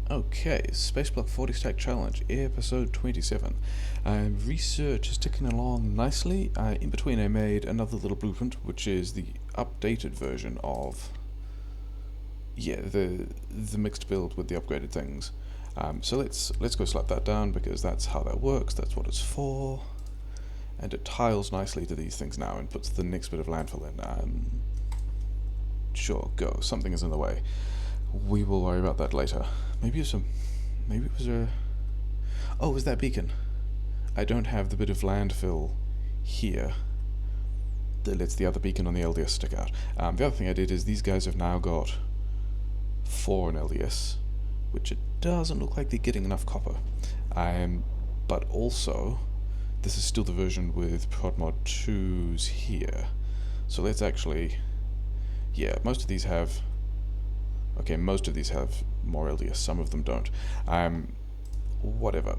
Okay, Spaceblock 40 Stack Challenge, episode 27. Research is ticking along nicely. In between I made another little blueprint, which is the updated version of, the mixed build with the upgraded things. So let's go slap that down because that's how that works, that's what it's for. And it tiles nicely to these things now and puts the next bit of landfill in. Sure, go. Something is in the way. We will worry about that later. Maybe it was a... Oh, it was that beacon. I don't have the bit of landfill here that lets the other beacon on the LDS stick out. The other thing I did is these guys have now got 4 in LDS, which it doesn't look like they're getting enough copper. But also, this is still the version with ProdMod 2s here. So let's actually... Yeah, most of these have more LDS, some of them don't. Whatever.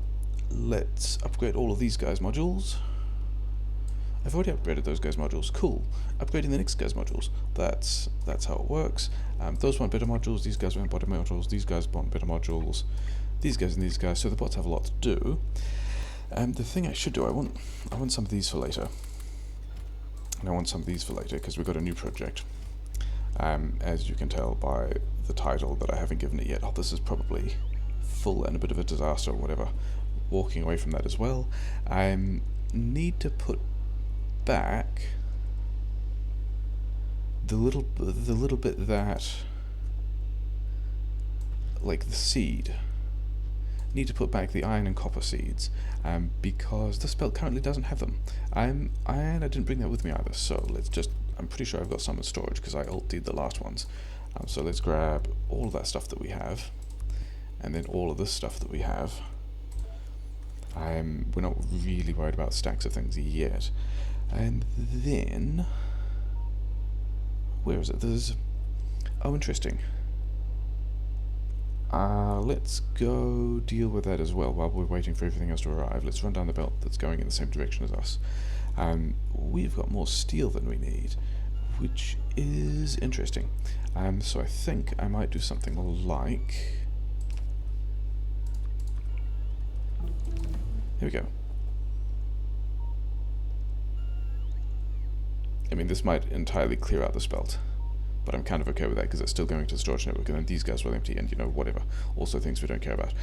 Let's upgrade all of these guys' modules. I've already upgraded those guys' modules. Cool. Upgrading the next guys' modules. That's how it works. Those want better modules, these guys want better modules, these guys want better modules, these guys and these guys, so the bots have a lot to do. The thing I should do, I want some of these for later. And I want some of these for later, because we've got a new project. As you can tell by the title that I haven't given it yet. Oh, this is probably full and a bit of a disaster or whatever. Walking away from that as well. I need to put back the little bit that, like the seed. Need to put back the iron and copper seeds, because the spell currently doesn't have them. And I didn't bring that with me either, so let's just... I'm pretty sure I've got some in storage because I ultied the last ones. So let's grab all of that stuff that we have, and then all of this stuff that we have. We're not really worried about stacks of things yet. And then... Where is it? There's... Oh, interesting. Let's go deal with that as well while we're waiting for everything else to arrive. Let's run down the belt that's going in the same direction as us. We've got more steel than we need, which is interesting. So I think I might do something like... Here we go. I mean, this might entirely clear out this belt, but I'm kind of okay with that because it's still going to the storage network, and then these guys will empty, and whatever. Also things we don't care about.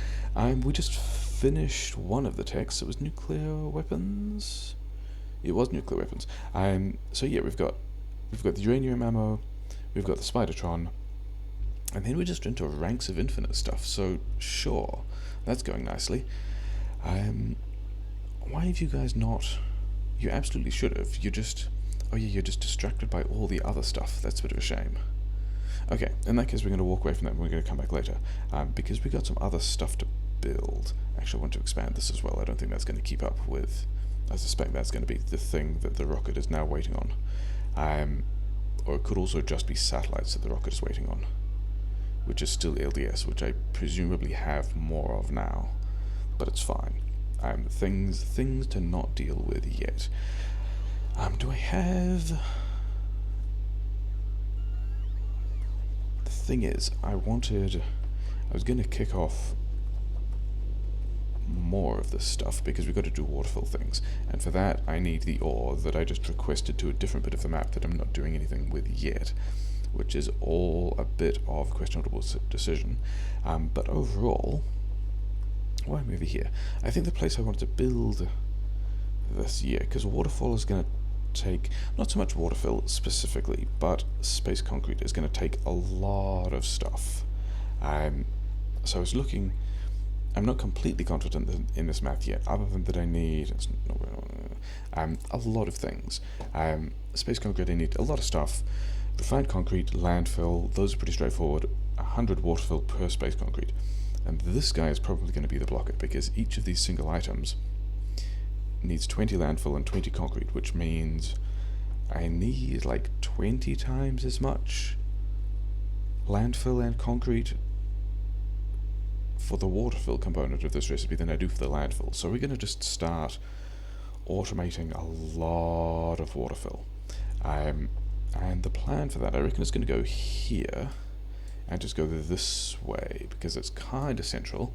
We just finished one of the techs. It was nuclear weapons. It was nuclear weapons. So yeah, we've got the uranium ammo, we've got the Spidertron, and then we're just into ranks of infinite stuff. So sure, that's going nicely. Why have you guys not? You absolutely should have. You're just distracted by all the other stuff. That's a bit of a shame. Okay, in that case we're going to walk away from that and we're going to come back later, because we got some other stuff to build. Actually, I want to expand this as well. I don't think that's going to keep up with... I suspect that's going to be the thing that the rocket is now waiting on. Or it could also just be satellites that the rocket is waiting on, which is still LDS, which I presumably have more of now, but it's fine. Things to not deal with yet. Do I have... The thing is, I was going to kick off more of this stuff because we've got to do Waterfill things, and for that I need the ore that I just requested to a different bit of the map that I'm not doing anything with yet, which is all a bit of a questionable decision. But overall, why am I over here? I think the place I wanted to build this year, because Waterfall is going to take, not so much Waterfill specifically, but Space Concrete is going to take a lot of stuff. So I was looking... I'm not completely confident in this math yet, other than that I need a lot of things. Space Concrete, I need a lot of stuff. Refined Concrete, Landfill, those are pretty straightforward. 100 Waterfill per Space Concrete. And this guy is probably going to be the blocker, because each of these single items needs 20 Landfill and 20 Concrete, which means I need like 20 times as much Landfill and Concrete for the Waterfill component of this recipe than I do for the landfill. So we're going to just start automating a lot of Waterfill. And the plan for that, I reckon, is going to go here, and just go this way, because it's kind of central,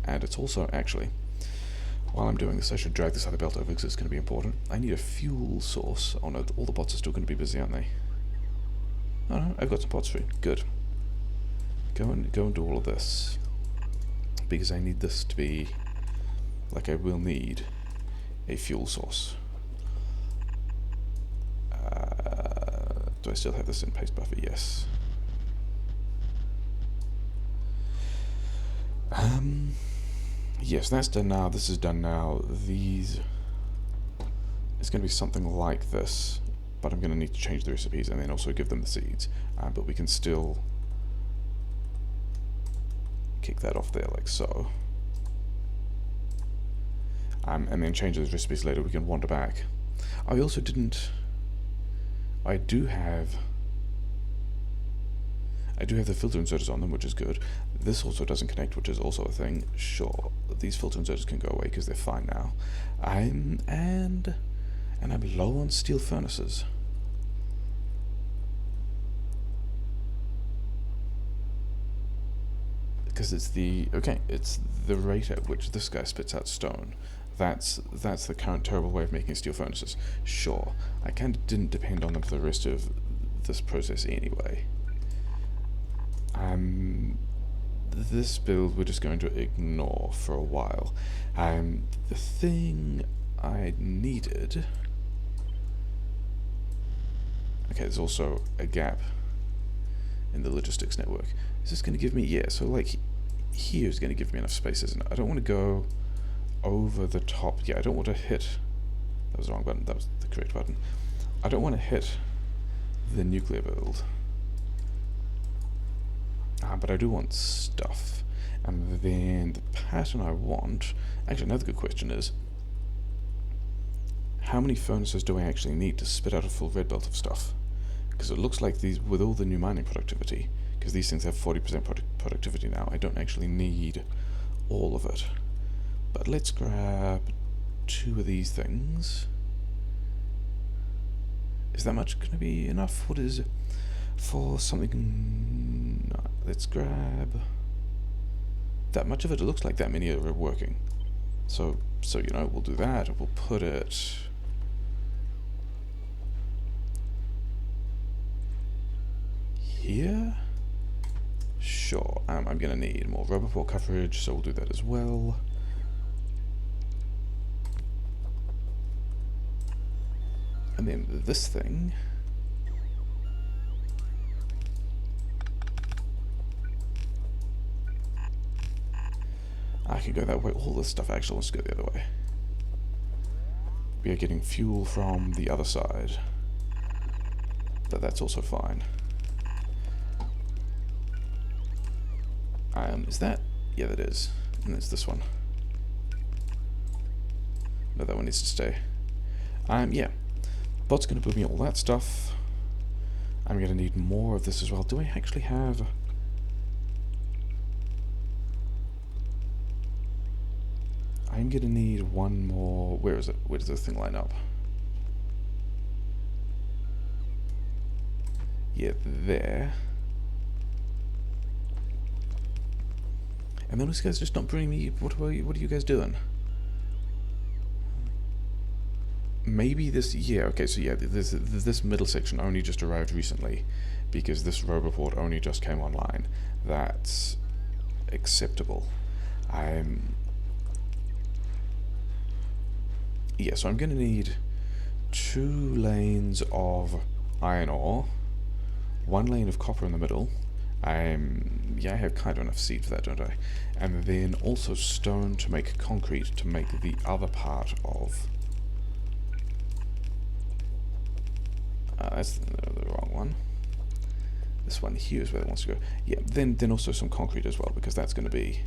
and it's also, actually, while I'm doing this, I should drag this other belt over because it's going to be important. I need a fuel source. Oh no, all the bots are still going to be busy, aren't they? Oh no, I've got some bots free. Good. Go and do all of this, because I need this to be, like, I will need a fuel source. Do I still have this in paste buffer? Yes. Yes, that's done now. This is done now. These, it's going to be something like this, but I'm going to need to change the recipes and then also give them the seeds. But we can still kick that off there like so. And then change those recipes later. We can wander back. I also didn't. I do have the filter inserters on them, which is good. This also doesn't connect, which is also a thing. Sure, these filter inserters can go away because they're fine now. And I'm low on steel furnaces. Because it's the rate at which this guy spits out stone. That's the current terrible way of making steel furnaces. Sure, I kind of didn't depend on them for the rest of this process anyway. This build we're just going to ignore for a while. The thing I needed. Okay, there's also a gap in the logistics network. Is this going to give me? Yeah. So like, here's going to give me enough space, isn't it? I don't want to go over the top. Yeah, I don't want to hit. That was the wrong button. That was the correct button. I don't want to hit the nuclear build. But I do want stuff. And then the pattern I want... Actually, another good question is, how many furnaces do I actually need to spit out a full red belt of stuff? Because it looks like these, with all the new mining productivity, because these things have 40% productivity now, I don't actually need all of it. But let's grab 2 of these things. Is that much going to be enough? What is... for something... No, let's grab that much of it. It looks like that many are working. So you know, we'll do that. We'll put it here. Sure. I'm gonna need more roboport coverage, so we'll do that as well. And then this thing. I can go that way. All this stuff actually wants to go the other way. We are getting fuel from the other side. But that's also fine. Is that? Yeah, that is. And it's this one. No, that one needs to stay. Yeah. Bot's going to put me all that stuff. I'm going to need more of this as well. Do I actually have... I'm going to need one more... Where is it? Where does this thing line up? Yeah, there. And then these guys just not bringing me... What are you guys doing? Maybe this... Yeah, okay, so yeah, this middle section only just arrived recently, because this roboport only just came online. That's acceptable. Yeah, so I'm going to need 2 lanes of iron ore, 1 lane of copper in the middle. Yeah, I have kind of enough seed for that, don't I? And then also stone to make concrete to make the other part of... that's the wrong one. This one here is where it wants to go. Yeah, then also some concrete as well, because that's going to be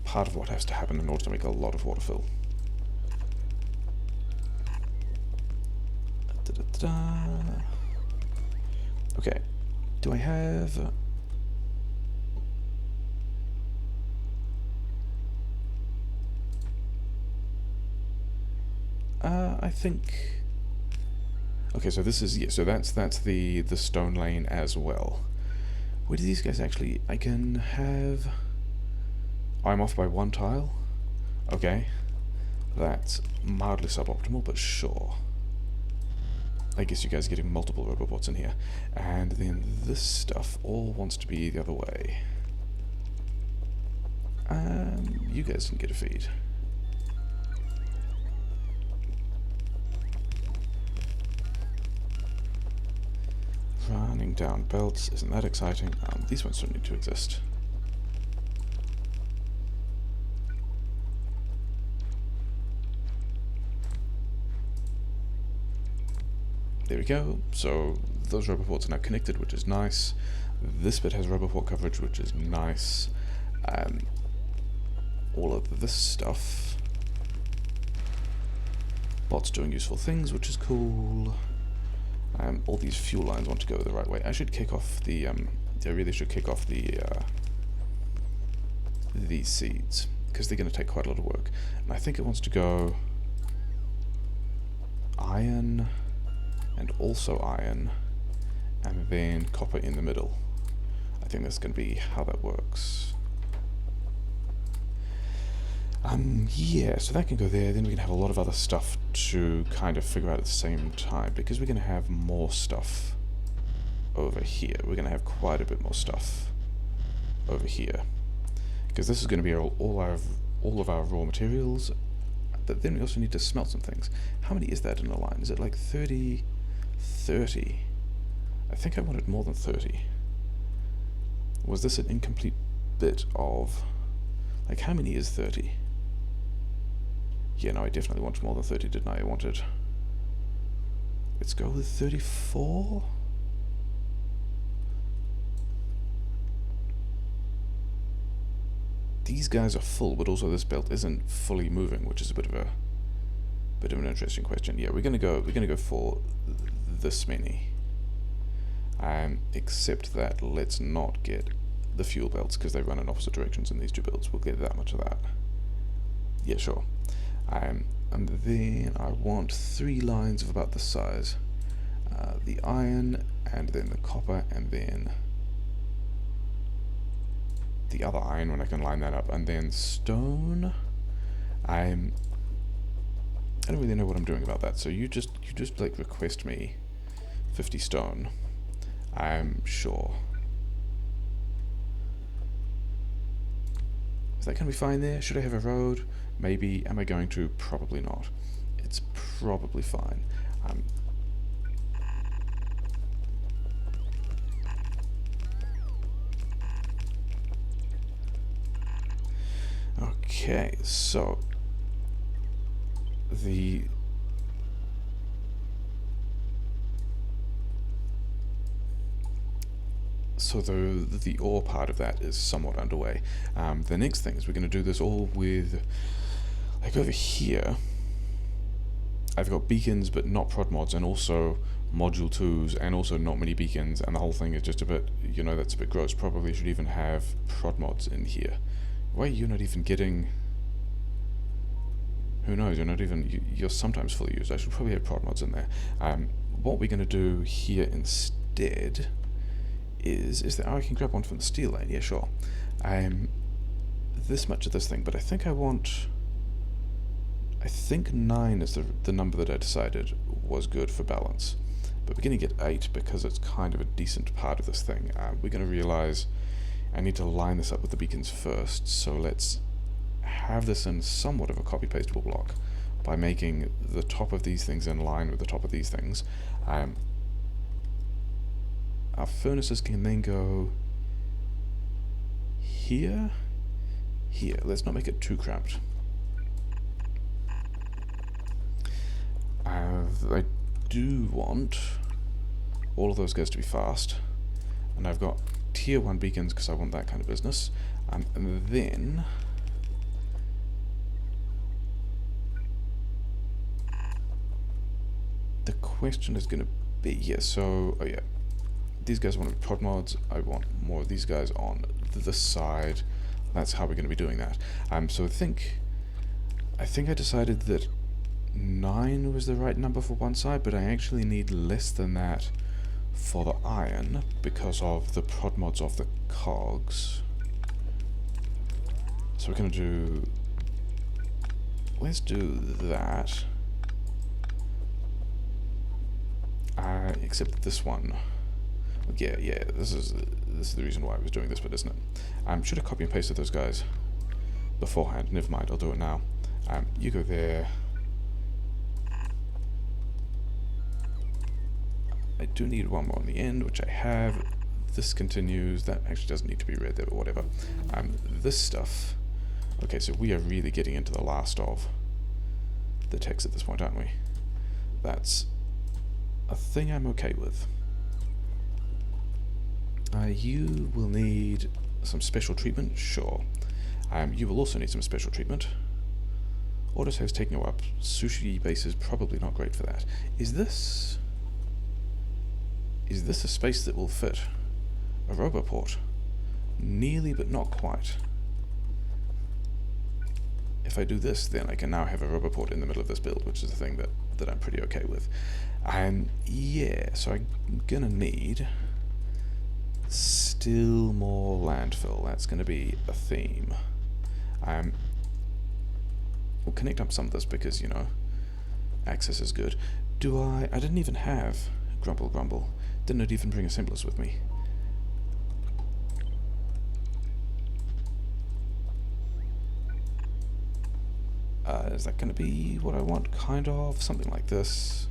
part of what has to happen in order to make a lot of Waterfill. Okay, do I have... I think... Okay, so this is, yeah, so that's the stone lane as well. Where do these guys actually, I can have, I'm off by 1 tile. Okay, that's mildly suboptimal, but sure. I guess you guys are getting multiple robobots in here. And then this stuff all wants to be the other way. You guys can get a feed. Running down belts, isn't that exciting? These ones don't need to exist. There we go. So those roboports are now connected, which is nice. This bit has roboport coverage, which is nice. All of this stuff. Bots doing useful things, which is cool. All these fuel lines want to go the right way. I should kick off the, I really should kick off the, these seeds, because they're going to take quite a lot of work. And I think it wants to go iron, and also iron, and then copper in the middle. I think that's going to be how that works. Yeah, so that can go there, then we can have a lot of other stuff to kind of figure out at the same time, because we're going to have more stuff over here. We're going to have quite a bit more stuff over here, because this is going to be all of our raw materials, but then we also need to smelt some things. How many is that in a line? Is it like 30? 30? I think I wanted more than 30. Was this an incomplete bit of... like, how many is 30? Yeah, no, I definitely wanted more than 30, didn't I? I wanted... let's go with 34? These guys are full, but also this belt isn't fully moving, which is a bit of an interesting question. Yeah, we're gonna go for this many. Except that let's not get the fuel belts, because they run in opposite directions in these two builds. We'll get that much of that. Yeah, sure. And then I want 3 lines of about this size. The iron, and then the copper, and then the other iron when I can line that up, and then stone. I don't really know what I'm doing about that, so you just like request me 50 stone. I'm sure. Is that going to be fine there? Should I have a road? Maybe. Am I going to? Probably not. It's probably fine. Okay, so the ore part of that is somewhat underway. The next thing is we're going to do this all with, like over here, I've got beacons but not prod mods, and also module 2s, and also not many beacons, and the whole thing is just a bit, you know, that's a bit gross. Probably should even have prod mods in here. Why are you not even getting... who knows, you're not even... you're sometimes fully used. I should probably have prod mods in there. What we're going to do here instead is that... oh, I can grab one from the steel lane. Yeah, sure. This much of this thing, but I think I want... I think 9 is the number that I decided was good for balance. But we're going to get 8 because it's kind of a decent part of this thing. We're going to realize I need to line this up with the beacons first, so let's have this in somewhat of a copy-pastable block by making the top of these things in line with the top of these things. Our furnaces can then go here, here. Let's not make it too cramped. I do want all of those guys to be fast, and I've got tier 1 beacons because I want that kind of business, and then the question is going to be, yeah, so, oh yeah, these guys want to be prod mods. I want more of these guys on this side. That's how we're going to be doing that. So I think I decided that 9 was the right number for one side, but I actually need less than that for the iron because of the prod mods of the cogs. So we're going to do... let's do that. Except this one. Yeah, this is the reason why I was doing this bit, isn't it? Should have copy and pasted those guys beforehand. Never mind, I'll do it now. You go there. I do need one more on the end, which I have. This continues. That actually doesn't need to be read there, but whatever. This stuff... okay, so we are really getting into the last of the text at this point, aren't we? That's a thing I'm okay with. You will need some special treatment, sure. You will also need some special treatment. Autosave's taking you up. Sushi base is probably not great for that. Is this a space that will fit a roboport? Nearly, but not quite. If I do this, then I can now have a roboport in the middle of this build, which is a thing that I'm pretty okay with. Yeah, so I'm gonna need still more landfill. That's gonna be a theme. We'll connect up some of this because, you know, access is good. I didn't even have Grumble. Didn't even bring assemblers with me. Is that going to be what I want? Kind of. Something like this.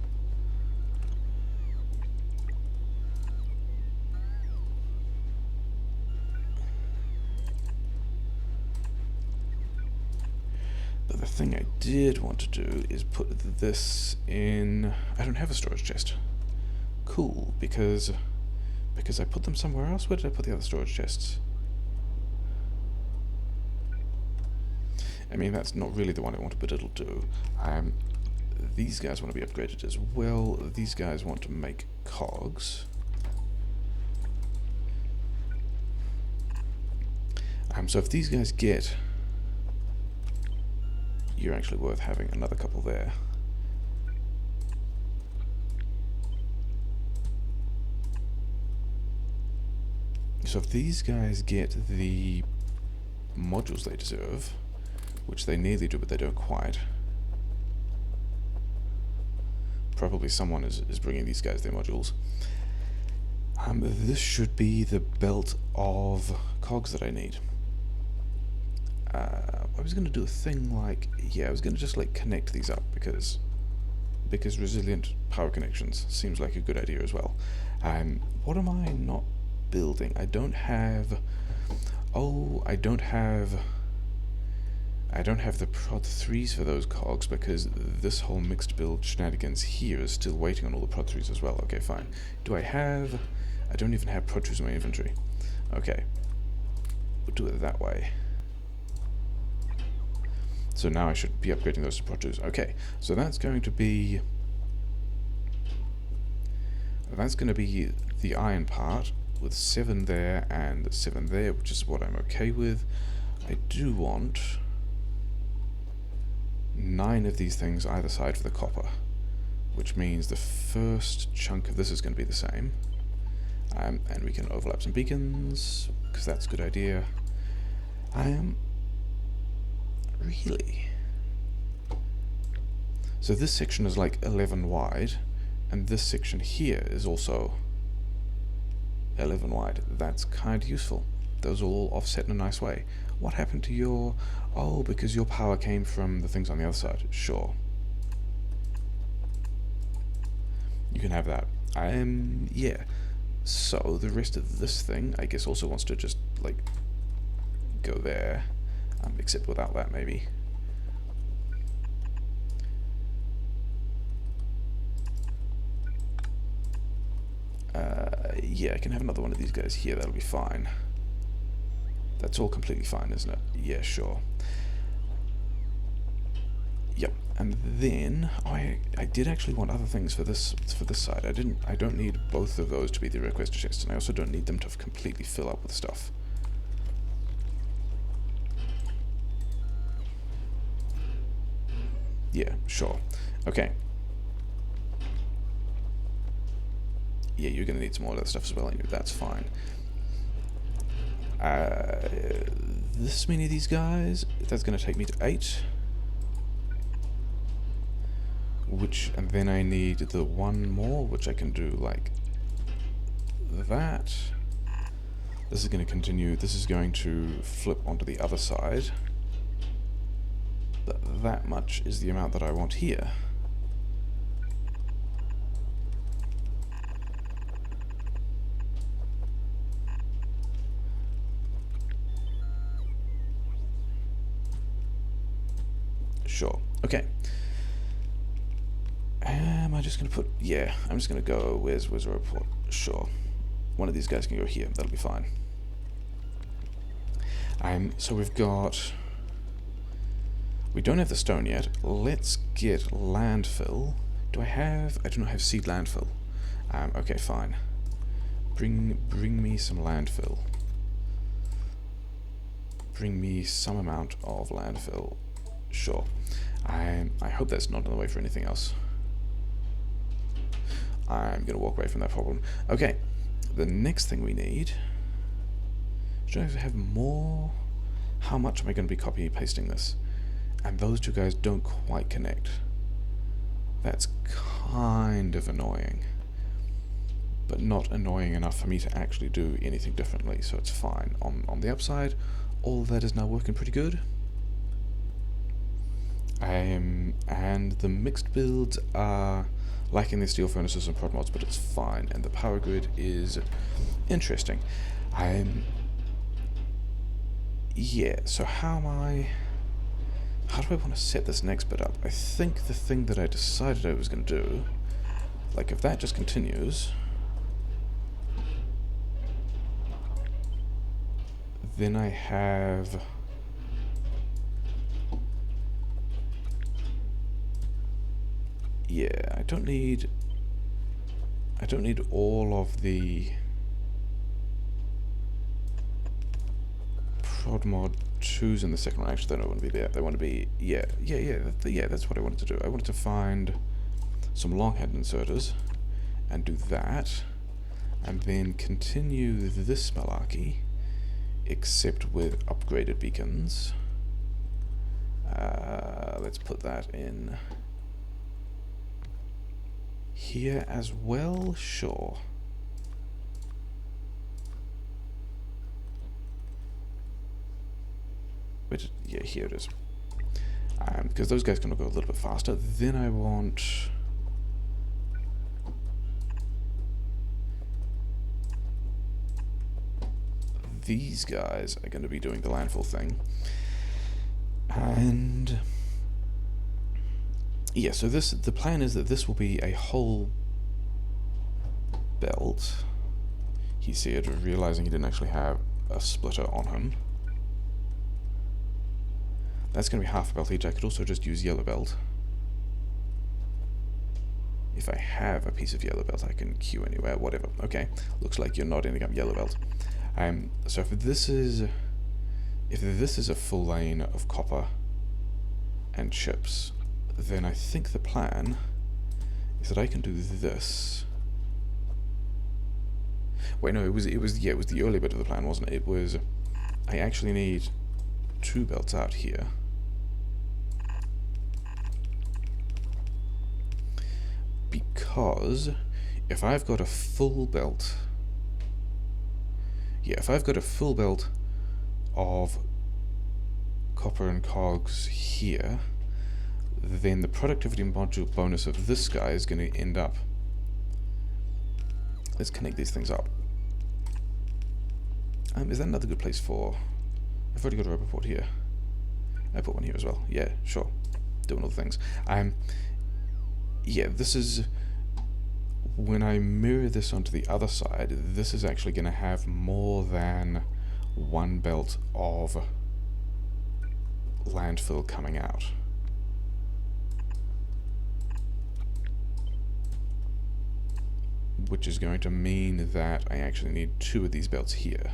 But the thing I did want to do is put this in... I don't have a storage chest. Cool, because I put them somewhere else. Where did I put the other storage chests? I mean, that's not really the one I wanted, but it'll do. These guys want to be upgraded as well. These guys want to make cogs. So if these guys get... you're actually worth having another couple there. So if these guys get the modules they deserve, which they nearly do but they don't quite, probably someone is bringing these guys their modules, this should be the belt of cogs that I need. I was going to do a thing like, yeah, I was going to just like connect these up because resilient power connections seems like a good idea as well. What am I not building? I don't have the prod 3s for those cogs because this whole mixed build shenanigans here is still waiting on all the prod 3s as well. Okay, fine. I don't even have prod 3s in my inventory. Okay, we'll do it that way. So now I should be upgrading those to prod 2s. Okay, so that's going to be the iron part with 7 there and 7 there, which is what I'm okay with. I do want 9 of these things either side for the copper, which means the first chunk of this is going to be the same. And we can overlap some beacons, because that's a good idea. Really? So this section is like 11 wide, and this section here is also 11 wide. That's kind of useful. Those are all offset in a nice way. What happened to your... oh, because your power came from the things on the other side. Sure. You can have that. Yeah. So, the rest of this thing, I guess, also wants to just, like, go there. Except without that, maybe. Yeah, I can have another one of these guys here. That'll be fine. That's all completely fine, isn't it? Yeah, sure. Yep. And then I did actually want other things for this side. I don't need both of those to be the request chests, and I also don't need them to completely fill up with stuff. Yeah, sure. Okay. Yeah, you're going to need some more of that stuff as well, and that's fine. This many of these guys, that's going to take me to 8. And then I need the one more, which I can do like that. This is going to continue, this is going to flip onto the other side. But that much is the amount that I want here. Sure. Okay. Am I just going to put... Yeah, I'm just going to go... Where's the report? Sure. One of these guys can go here. That'll be fine. So we've got... We don't have the stone yet. Let's get landfill. Do I have... I do not have seed landfill. Okay, fine. Bring me some landfill. Bring me some amount of landfill. Sure. I hope that's not in the way for anything else. I'm going to walk away from that problem. Okay, the next thing we need... Should I have more? How much am I going to be copying and pasting this? And those two guys don't quite connect. That's kind of annoying. But not annoying enough for me to actually do anything differently, so it's fine. On the upside, all of that is now working pretty good. And the mixed builds are lacking the steel furnaces and prod mods, but it's fine. And the power grid is interesting. Yeah, so how do I want to set this next bit up? I think the thing that I decided I was going to do, like if that just continues, then I have... Yeah, I don't need all of the prod mod 2s in the second one. Actually, they don't want to be there. They want to be, yeah, that's what I wanted to do. I wanted to find some long head inserters and do that, and then continue this malarkey, except with upgraded beacons. Let's put that in here as well, sure. But yeah, here it is. Because those guys can go a little bit faster. Then I want... These guys are going to be doing the landfill thing. And... yeah, so the plan is that this will be a whole belt. He said, realizing he didn't actually have a splitter on him. That's going to be half a belt each. I could also just use yellow belt. If I have a piece of yellow belt, I can queue anywhere, whatever. Okay, looks like you're not ending up yellow belt. So if this is a full lane of copper and chips, then I think the plan is that I can do this. Wait, no, it was the early bit of the plan, wasn't it? It was, I actually need 2 belts out here. Because if I've got a full belt, if I've got a full belt of copper and cogs here, then the productivity module bonus of this guy is going to end up... Let's connect these things up. Is that another good place for... I've already got a rubber port here. I put one here as well. Yeah, sure. Doing all the things. Yeah, this is... When I mirror this onto the other side, this is actually going to have more than 1 belt of landfill coming out. Which is going to mean that I actually need 2 of these belts here,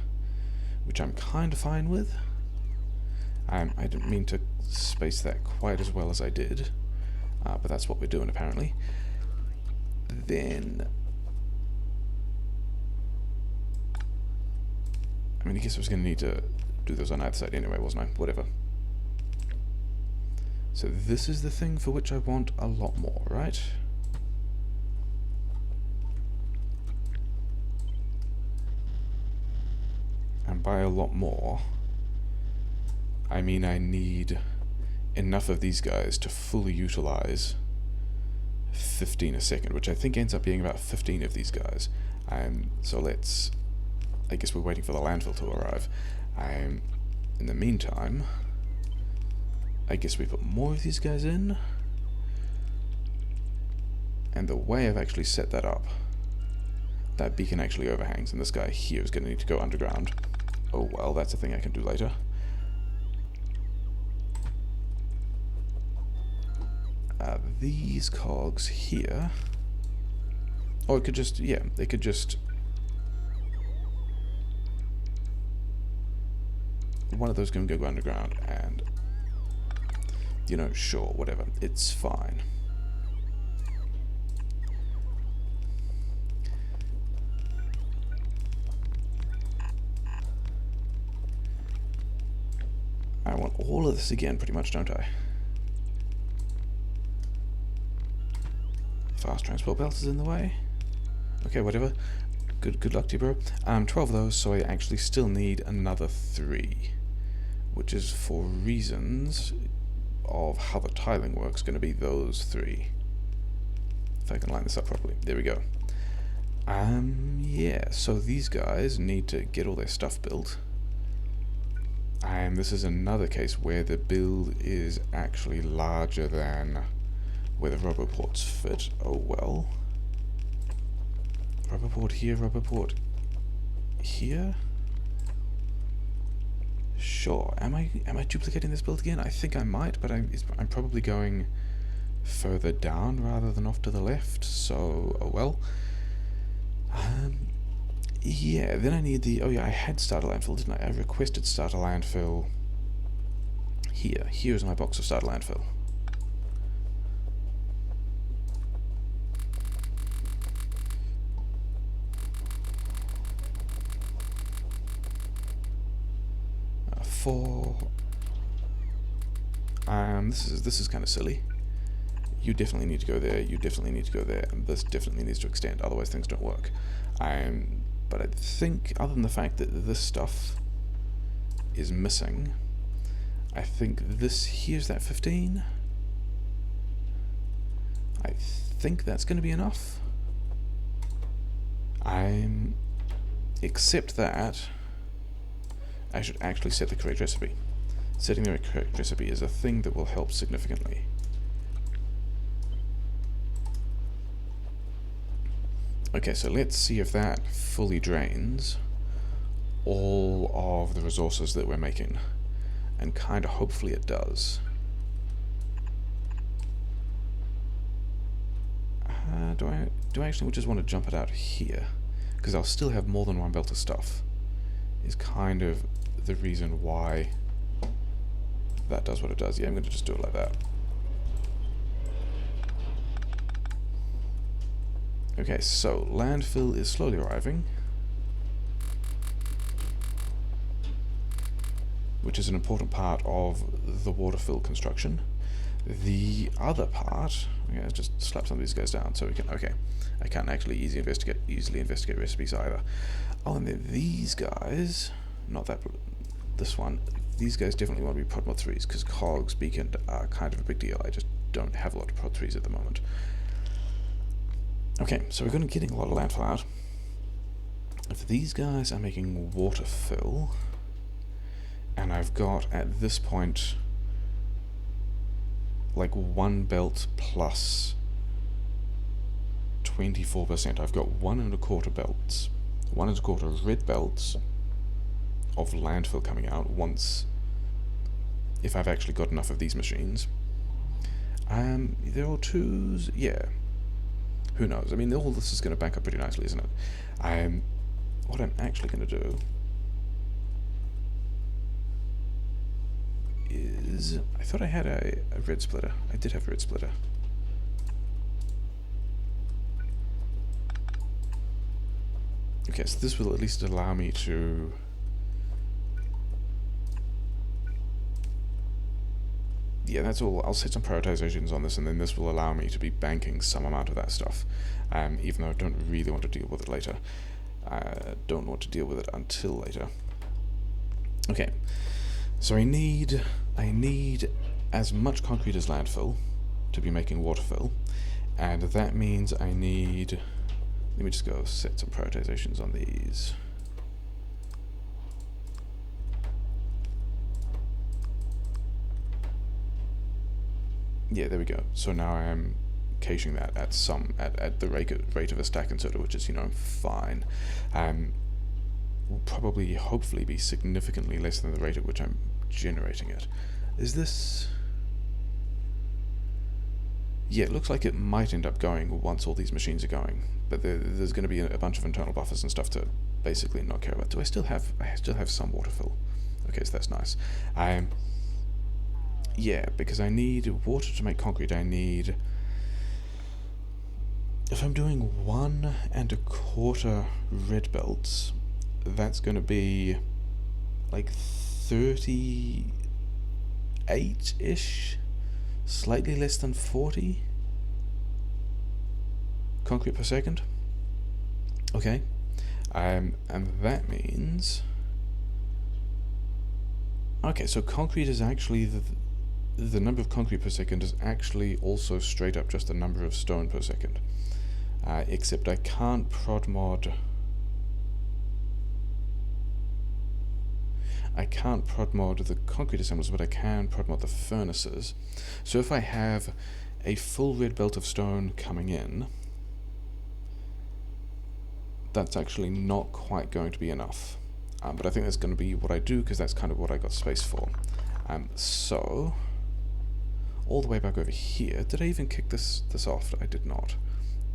which I'm kind of fine with. I didn't mean to space that quite as well as I did. but that's what we're doing apparently. Then, I mean, I guess I was going to need to do those on either side anyway, wasn't I? Whatever. So this is the thing for which I want a lot more, right? And by a lot more, I mean I need enough of these guys to fully utilize 15 a second, which I think ends up being about 15 of these guys. So let's, I guess we're waiting for the landfill to arrive. In the meantime, I guess we put more of these guys in. And the way I've actually set that up, that beacon actually overhangs, and this guy here is going to need to go underground. Oh well, that's a thing I can do later. These cogs here, or it could just, yeah, they could just, one of those can go underground, and, you know, sure, whatever, it's fine. I want all of this again, pretty much, don't I? Fast transport belt is in the way. Okay, whatever. Good luck to you, bro. 12 of those, so I actually still need another 3. Which is, for reasons of how the tiling works, going to be those 3. If I can line this up properly. There we go. Yeah, so these guys need to get all their stuff built. And this is another case where the build is actually larger than where the roboports fit. Oh well. Roboport here, roboport here? Sure. Am I duplicating this build again? I think I might, but I'm probably going further down rather than off to the left, so oh well. Yeah, then I need the, oh yeah, I had starter landfill, didn't I? I requested starter landfill here. Here's my box of starter landfill. This is kind of silly. You definitely need to go there, you definitely need to go there, and this definitely needs to extend, otherwise things don't work. But I think, other than the fact that this stuff is missing, I think this, here's that 15. I think that's going to be enough. Except that I should actually set the correct recipe. Setting the correct recipe is a thing that will help significantly. Okay, so let's see if that fully drains all of the resources that we're making. And kind of hopefully it does. Do I actually just want to jump it out here? Because I'll still have more than one belt of stuff. Is kind of the reason why that does what it does. Yeah, I'm going to just do it like that. Okay, so landfill is slowly arriving, which is an important part of the Waterfill construction. The other part, okay, let's just slap some of these guys down so we can, okay, I can't actually easily investigate recipes either. Oh, and then these guys, not that, this one, these guys definitely want to be prod mod 3s because cogs, beacon are kind of a big deal. I just don't have a lot of prod 3s at the moment. Okay, so we're going to be getting a lot of landfill out. If these guys are making Waterfill, and I've got at this point like 1 belt plus 24%. I've got 1 1/4 belts, 1 1/4 red belts of landfill coming out once, if I've actually got enough of these machines. They're all 2s, yeah. Who knows? I mean, all this is going to bank up pretty nicely, isn't it? What I'm actually going to do is, I thought I had a red splitter. I did have a red splitter. Okay, so this will at least allow me to... Yeah, that's all. I'll set some prioritizations on this, and then this will allow me to be banking some amount of that stuff, even though I don't really want to deal with it later. I don't want to deal with it until later. Okay, so I need as much concrete as landfill to be making Waterfill, and that means I need... Let me just go set some prioritizations on these. Yeah, there we go. So now I am caching that at the rate of a stack and soda, which is, you know, fine. Will probably, hopefully, be significantly less than the rate at which I'm generating it. Is this... Yeah, it looks like it might end up going once all these machines are going, but there's going to be a bunch of internal buffers and stuff to basically not care about. I still have some water fill. Okay, so that's nice. Yeah, because I need water to make concrete. I need... If I'm doing 1 1/4 red belts, that's going to be like 38-ish, slightly less than 40 concrete per second. Okay, and that means... Okay, so concrete is actually the number of concrete per second is actually also straight up just the number of stone per second. Except I can't prod mod... I can't prod mod the concrete assemblers, but I can prod mod the furnaces. So if I have a full red belt of stone coming in, that's actually not quite going to be enough. But I think that's going to be what I do, because that's kind of what I got space for. So, all the way back over here, did I even kick this off? I did not.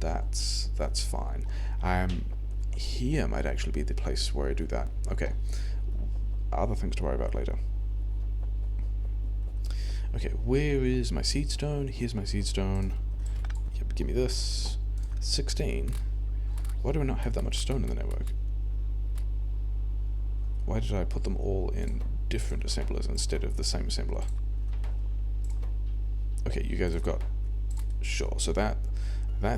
That's fine. Here might actually be the place where I do that. Okay. Other things to worry about later. Okay, where is my seed stone? Here's my seed stone. Yep, give me this. 16. Why do I not have that much stone in the network? Why did I put them all in different assemblers instead of the same assembler? Okay, you guys have got... Sure, so that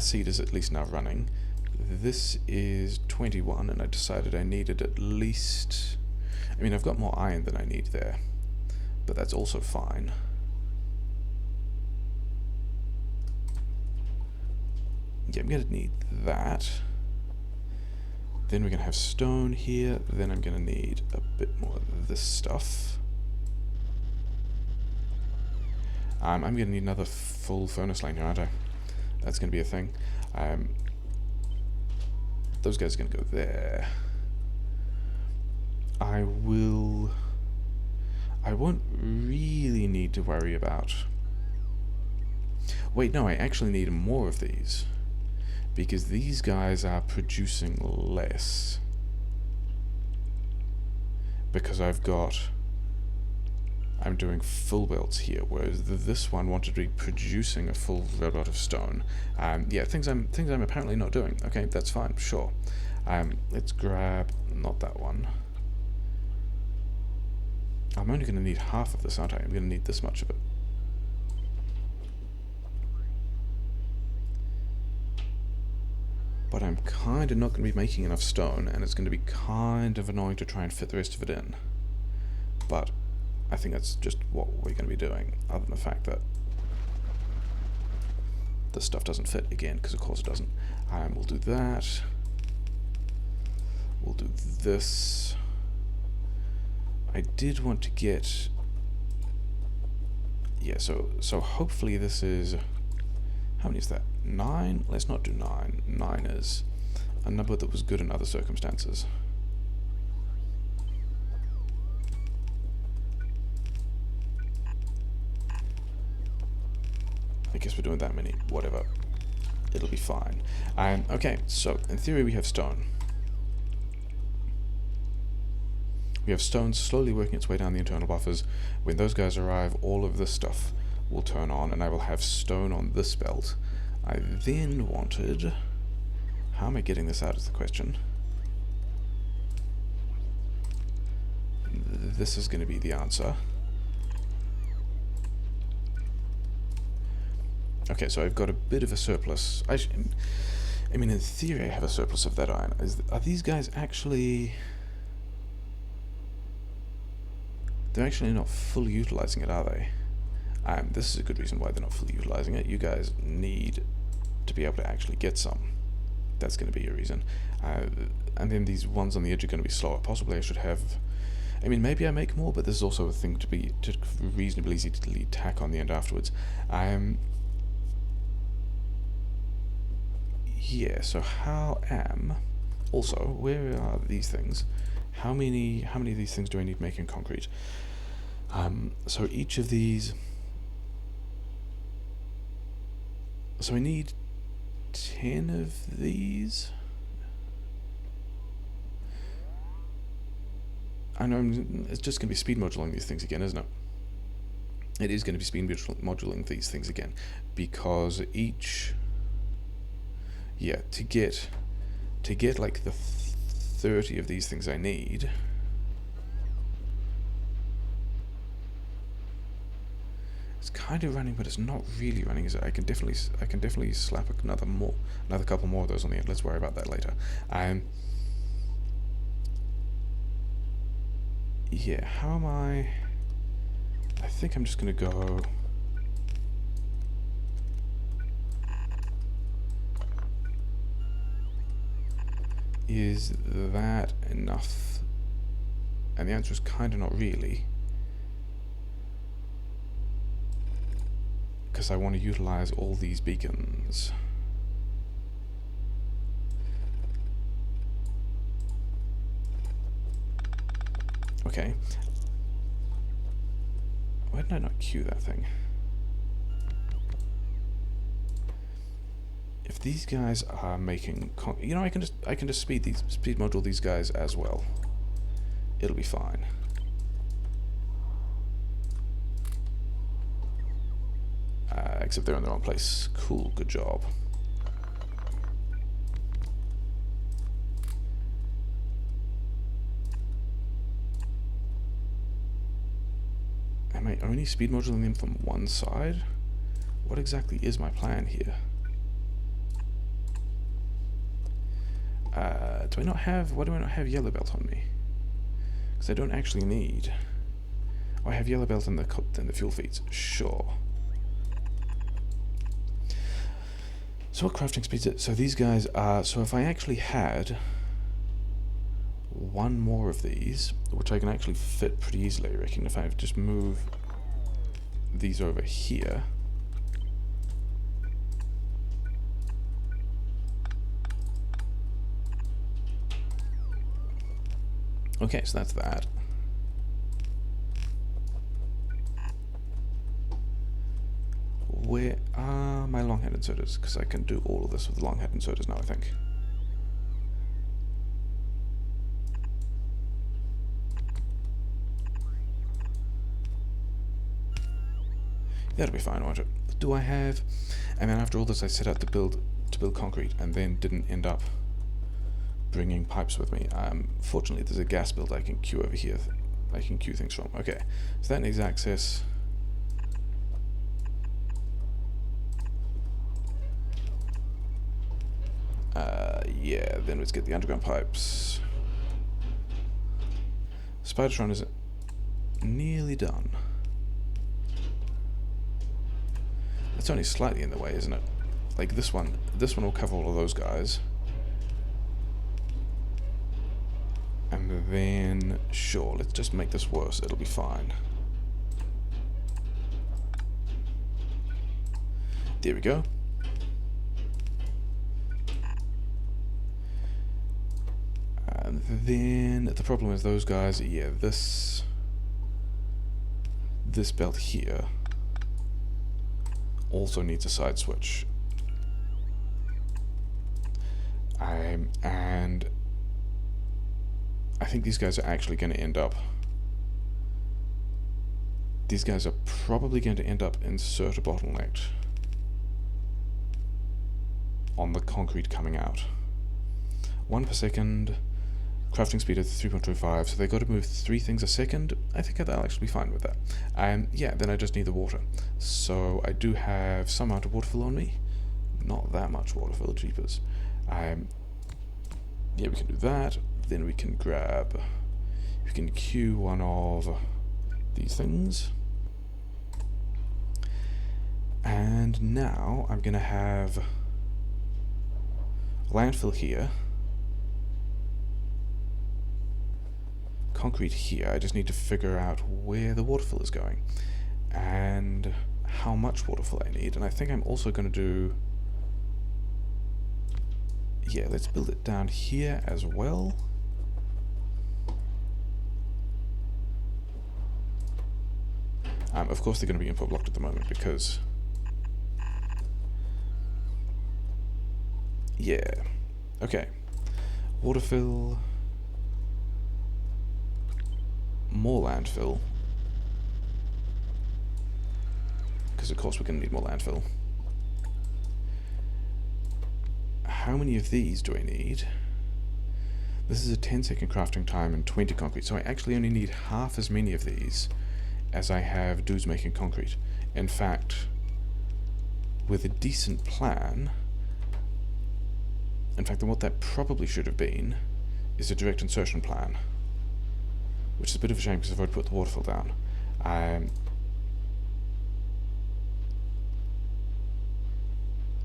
seed is at least now running. This is 21, and I decided I needed at least... I mean, I've got more iron than I need there, but that's also fine. Yeah, I'm going to need that. Then we're going to have stone here. Then I'm going to need a bit more of this stuff. I'm going to need another full furnace lane here, aren't I? That's going to be a thing. Those guys are going to go there. I won't really need to worry about... Wait, no, I actually need more of these, because these guys are producing less. Because I'm doing full belts here, whereas this one wanted to be producing a full red belt of stone. Yeah, things I'm apparently not doing. Okay, that's fine, sure. Let's grab, not that one. I'm only going to need half of this, aren't I? I'm going to need this much of it. But I'm kind of not going to be making enough stone, and it's going to be kind of annoying to try and fit the rest of it in. But I think that's just what we're going to be doing, other than the fact that this stuff doesn't fit again, because of course it doesn't. We'll do that. We'll do this. I did want to get... Yeah, so hopefully this is... How many is that? 9? Let's not do 9. 9 is a number that was good in other circumstances. I guess we're doing that many. Whatever. It'll be fine. Okay, so in theory we have stone. We have stone slowly working its way down the internal buffers. When those guys arrive, all of this stuff will turn on, and I will have stone on this belt. I then wanted... How am I getting this out is the question. this is going to be the answer. Okay, so I've got a bit of a surplus. I mean, in theory, I have a surplus of that iron. Are these guys actually... They're actually not fully utilizing it, are they? This is a good reason why they're not fully utilizing it. You guys need to be able to actually get some. That's going to be your reason. And then these ones on the edge are going to be slower. Possibly I should have... I mean, maybe I make more, but there's also a thing to reasonably easily tack on the end afterwards. Yeah, so also, where are these things? How many of these things do I need making concrete? So each of these... So I need 10 of these. I know it's just going to be speed moduling these things again, isn't it? It is going to be speed moduling these things again, because each... Yeah, to get like the 30 of these things I need... It's kind of running, but it's not really running, is it? I can definitely slap another couple more of those on the end. Let's worry about that later. Yeah, how am I think I'm just gonna go... Is that enough? And the answer is kind of not really. Because I want to utilize all these beacons. Okay. Why did I not queue that thing? If these guys are making, you know, I can just speed module these guys as well. It'll be fine. Except they're in the wrong place. Cool, good job. Am I only speed moduling them from one side? What exactly is my plan here? Do I not have... Why do I not have yellow belt on me? Because I don't actually need... Oh, I have yellow belt in the fuel feeds. Sure. So what crafting speeds it? So these guys are... So if I actually had one more of these, which I can actually fit pretty easily, I reckon, if I just move these over here... Okay, so that's that. Where are my long-head inserters? Because I can do all of this with long-head inserters now, I think. That'll be fine, won't it? Do I have... And then after all this I set out to build concrete and then didn't end up bringing pipes with me. Fortunately there's a gas build I can queue over here. I can queue things from. Okay, so that needs access. Yeah, then let's get the underground pipes. Spidertron is nearly done. It's only slightly in the way, isn't it? Like this one will cover all of those guys. And then, sure, let's just make this worse. It'll be fine. There we go. And then the problem is those guys, yeah, this belt here also needs a side switch. And I think these guys are actually going to end up... These guys are probably going to end up insert a bottleneck on the concrete coming out. 1 per second, crafting speed of 3.25, so they got to move 3 things a second. I think that'll actually be fine with that. Yeah, then I just need the water. So I do have some amount of waterfill on me. Not that much waterfill, jeepers. Yeah, we can do that. Then we can grab... We can queue one of these things. And now I'm going to have landfill here. Concrete here. I just need to figure out where the waterfill is going. And how much waterfill I need. And I think I'm also going to do... Yeah, let's build it down here as well. Of course they're going to be input blocked at the moment because... Yeah. Okay. Waterfill. More landfill. Because of course we're going to need more landfill. How many of these do I need? This is a 10-second crafting time and 20 concrete, so I actually only need half as many of these as I have dudes making concrete. In fact, with a decent plan... In fact, then what that probably should have been is a direct insertion plan. Which is a bit of a shame because I've already put the waterfill down.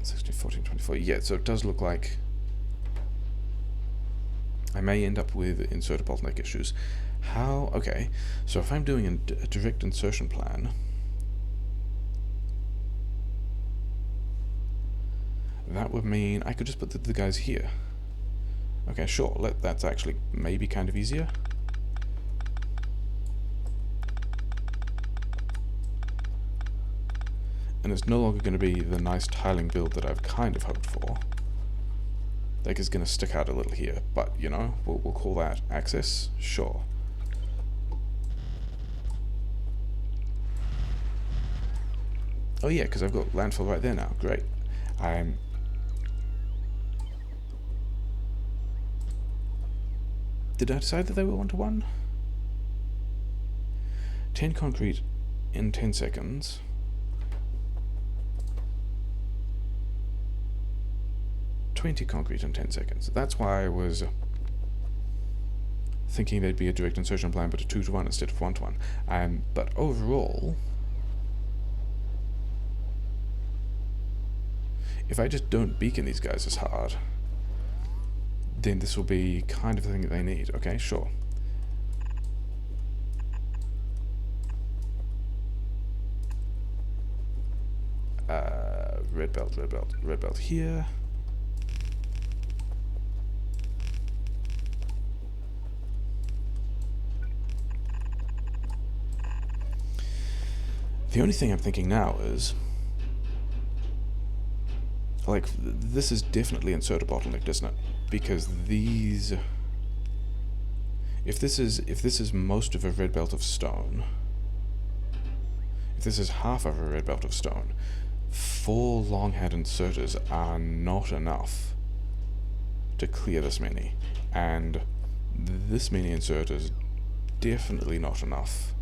16, 14, 24. Yeah, so it does look like I may end up with inserter bottleneck issues. How? Okay, so if I'm doing a direct insertion plan, that would mean I could just put the guys here. Okay, sure, that's actually maybe kind of easier. And it's no longer going to be the nice tiling build that I've kind of hoped for. Like, it's going to stick out a little here, but, you know, we'll call that access, sure. Oh yeah, because I've got landfill right there now, great. Did I decide that they were 1-to-1? 10 concrete in 10 seconds. $20 concrete in 10 seconds. That's why I was thinking they'd be a direct insertion plan, but a 2-to-1 instead of 1-to-1. But overall, if I just don't beacon these guys as hard, then this will be kind of the thing that they need. Okay, sure. Red belt, red belt, red belt here. The only thing I'm thinking now is, like, this is definitely inserter bottleneck, isn't it? Because these, if this is most of a red belt of stone, if this is half of a red belt of stone, 4 long-head inserters are not enough to clear this many, and this many inserters definitely not enough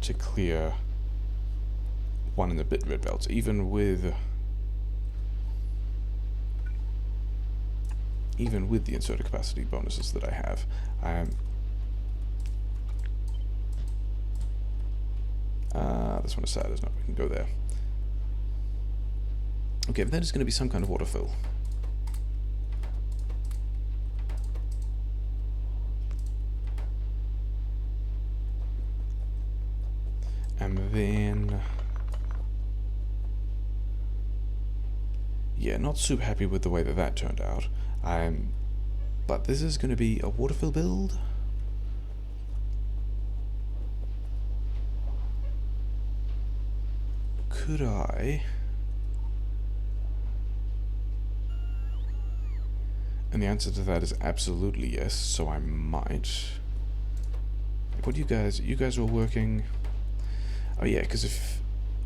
to clear 1 and a bit red belts, even with the inserter capacity bonuses that I have. This one is sad, isn't it? We can go there. Okay, but that is going to be some kind of waterfill. And then, yeah, not super happy with the way that turned out. But this is going to be a waterfill build. Could I? And the answer to that is absolutely yes, so I might. What do you guys are working? Oh yeah, because if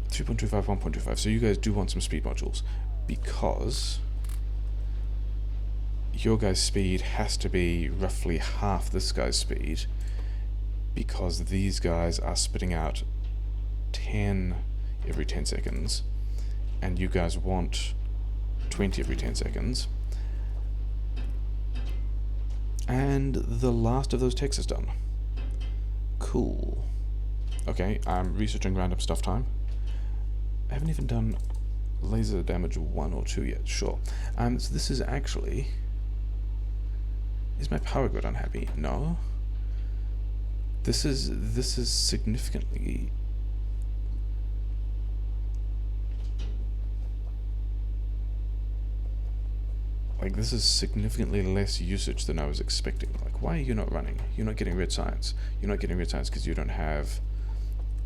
3.25, 1.25. So you guys do want some speed modules, because your guy's speed has to be roughly half this guy's speed, because these guys are spitting out 10 every 10 seconds, and you guys want 20 every 10 seconds. And the last of those texts is done. Cool. Okay, I'm researching random stuff time. I haven't even done laser damage 1 or 2 yet, sure. So this is actually... Is my power grid unhappy? No. This is significantly... Like, this is significantly less usage than I was expecting. Like, why are you not running? You're not getting red science. You're not getting red science because you don't have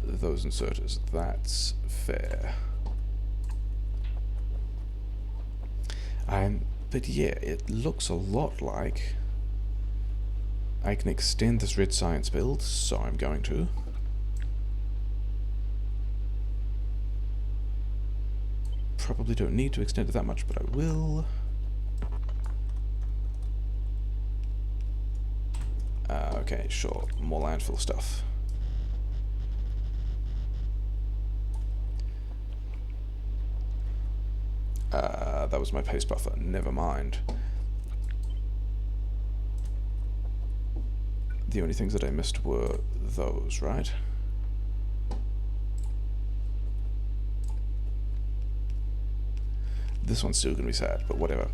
those inserters. That's fair. But yeah, it looks a lot like I can extend this red science build, so I'm going to. Probably don't need to extend it that much, but I will. Okay, sure, more landfill stuff. That was my paste buffer, never mind. The only things that I missed were those, right? This one's still going to be sad, but whatever.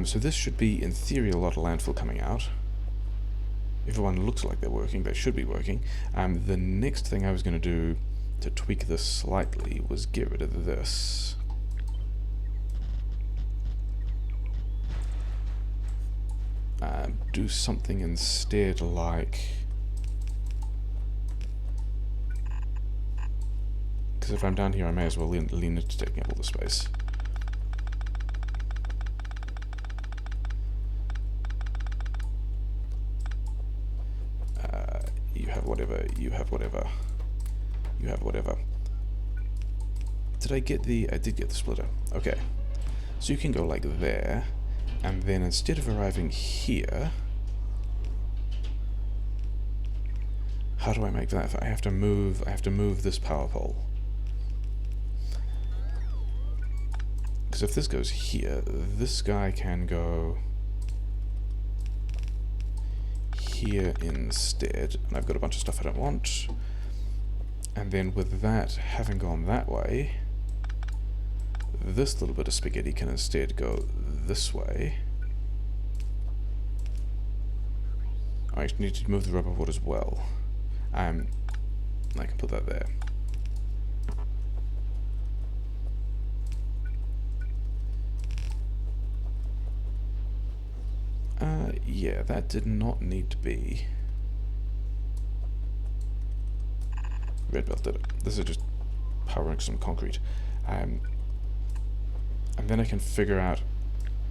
So this should be, in theory, a lot of landfill coming out. Everyone looks like they're working, they should be working. The next thing I was going to do to tweak this slightly was get rid of this. Do something instead like... Because if I'm down here I may as well lean into taking up all the space. You have whatever, you have whatever, you have whatever. Did I get the... I did get the splitter. Okay. So you can go like there, and then instead of arriving here... How do I make that? I have to move this power pole. Because if this goes here, this guy can go here instead, and I've got a bunch of stuff I don't want. And then with that having gone that way, this little bit of spaghetti can instead go this way. I need to move the rubber board as well. I can put that there. Yeah, that did not need to be. Red belt did it. This is just powering some concrete. And then I can figure out,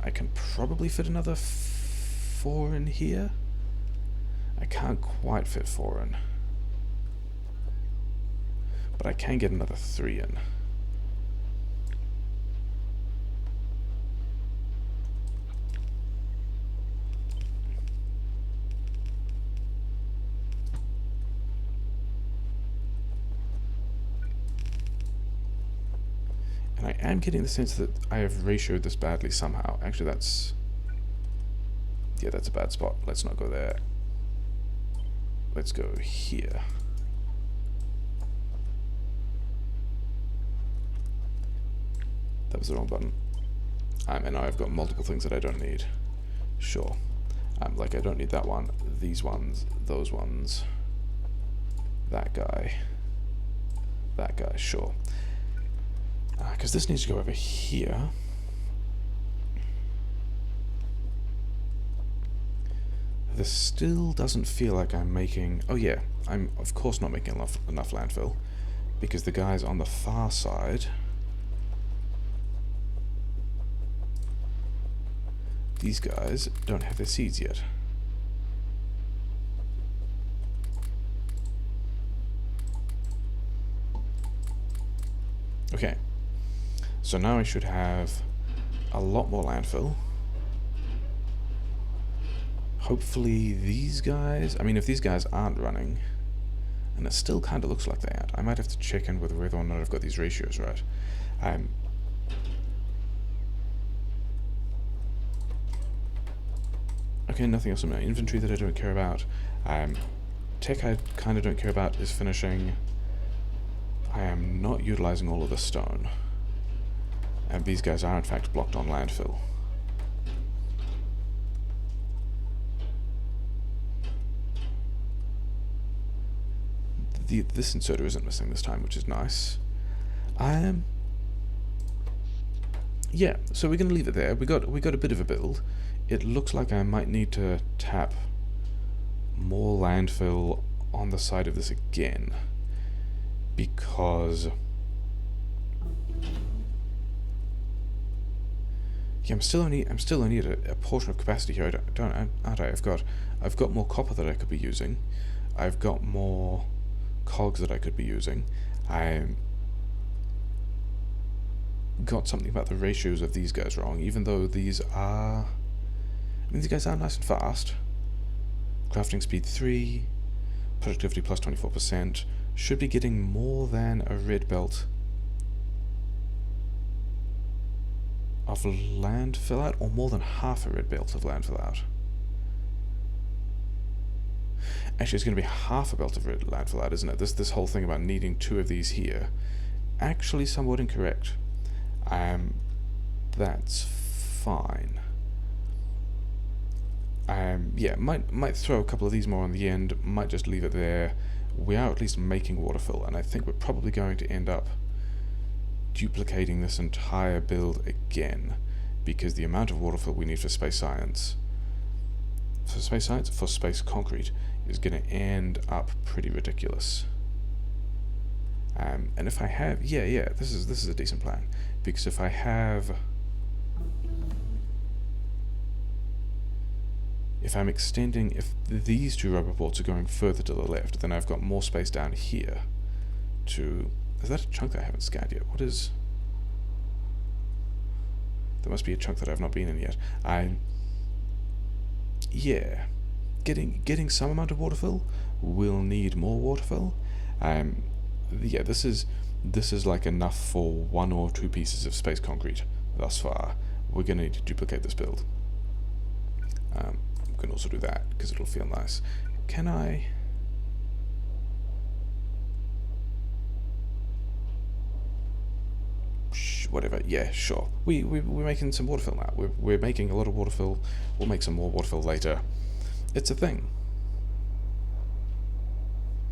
I can probably fit another 4 in here. I can't quite fit 4 in. But I can get another 3 in. And I am getting the sense that I have ratioed this badly somehow. Actually, that's... Yeah, that's a bad spot. Let's not go there. Let's go here. That was the wrong button. And now I've got multiple things that I don't need. Sure. Like I don't need that one, these ones, those ones, that guy, sure. Because this needs to go over here. This still doesn't feel like I'm making... Oh yeah, I'm of course not making enough landfill, because the guys on the far side... These guys don't have their seeds yet. Okay, so now I should have a lot more landfill. Hopefully these guys, I mean, if these guys aren't running, and it still kind of looks like they aren't, I might have to check in with whether or not I've got these ratios right. Okay, nothing else in my inventory that I don't care about. Tech I kind of don't care about is finishing. I am not utilizing all of the stone. And these guys are in fact blocked on landfill. This inserter isn't missing this time, which is nice. Yeah, so we're gonna leave it there. We got a bit of a build. It looks like I might need to tap more landfill on the side of this again, because yeah, I'm still only at a portion of capacity here. Aren't I? I've got more copper that I could be using. I've got more cogs that I could be using. I got something about the ratios of these guys wrong, even though these are, I mean, these guys are nice and fast. Crafting speed 3, productivity plus 24%, should be getting more than a red belt of landfill out, or more than half a red belt of landfill out. Actually, it's going to be half a belt of red landfill out, isn't it? This whole thing about needing 2 of these here, actually somewhat incorrect. That's fine. Yeah, might throw a couple of these more on the end, might just leave it there. We are at least making Waterfill, and I think we're probably going to end up duplicating this entire build again, because the amount of Waterfill we need for space concrete is going to end up pretty ridiculous. And if I have, yeah, this is a decent plan, because if I have, if I'm extending, if these 2 rubber bolts are going further to the left, then I've got more space down here to, is that a chunk that I haven't scanned yet? What is, there must be a chunk that I've not been in yet. Yeah, getting some amount of Waterfill will need more Waterfill. Yeah, this is like enough for 1 or 2 pieces of space concrete thus far. We're going to need to duplicate this build. We can also do that because it'll feel nice. Can I? Whatever. Yeah, sure. We're making some Waterfill now. We're making a lot of Waterfill. We'll make some more Waterfill later. It's a thing.